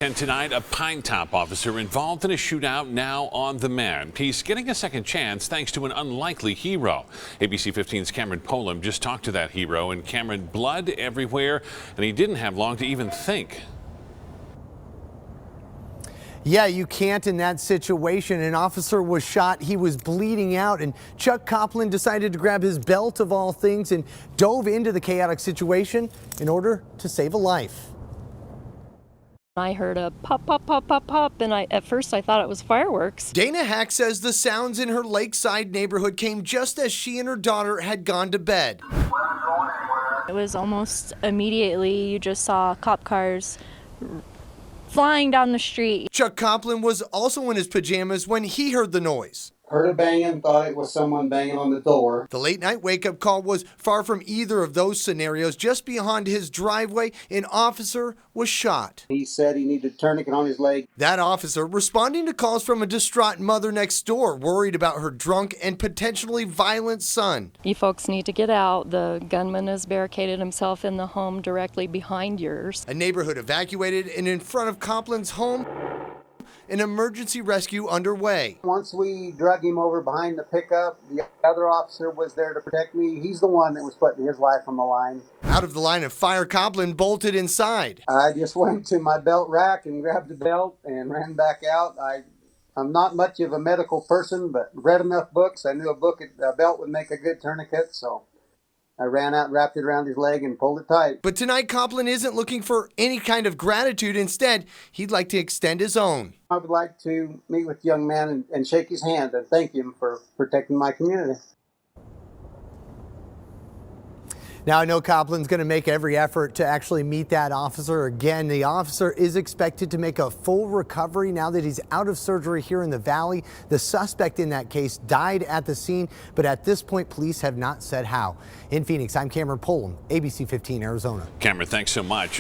And tonight, a Pinetop officer involved in a shootout now on the mend. He's getting a second chance thanks to an unlikely hero. ABC 15's Cameron Polam just talked to that hero, and Cameron, blood everywhere, and he didn't have long to even think. Yeah, you can't in that situation. An officer was shot. He was bleeding out, and Chuck Copland decided to grab his belt of all things and dove into the chaotic situation in order to save a life. I heard a pop, pop, pop, pop, pop, and at first I thought it was fireworks. Dana Hack says the sounds in her lakeside neighborhood came just as she and her daughter had gone to bed. It was almost immediately, you just saw cop cars flying down the street. Chuck Copland was also in his pajamas when he heard the noise. Heard a banging, thought it was someone banging on the door. The late night wake-up call was far from either of those scenarios. Just beyond his driveway, an officer was shot. He said he needed a tourniquet on his leg. That officer responding to calls from a distraught mother next door, worried about her drunk and potentially violent son. You folks need to get out. The gunman has barricaded himself in the home directly behind yours. A neighborhood evacuated, and in front of Copland's home, an emergency rescue underway. Once we drug him over behind the pickup, the other officer was there to protect me. He's the one that was putting his life on the line. Out of the line of fire, Copland bolted inside. I just went to my belt rack and grabbed the belt and ran back out. I'm not much of a medical person, but read enough books. I knew a belt would make a good tourniquet, so I ran out, wrapped it around his leg, and pulled it tight. But tonight, Copland isn't looking for any kind of gratitude. Instead, he'd like to extend his own. I would like to meet with the young man and shake his hand and thank him for protecting my community. Now, I know Copland's going to make every effort to actually meet that officer again. The officer is expected to make a full recovery now that he's out of surgery here in the Valley. The suspect in that case died at the scene, but at this point, police have not said how. In Phoenix, I'm Cameron Polam, ABC 15 Arizona. Cameron, thanks so much.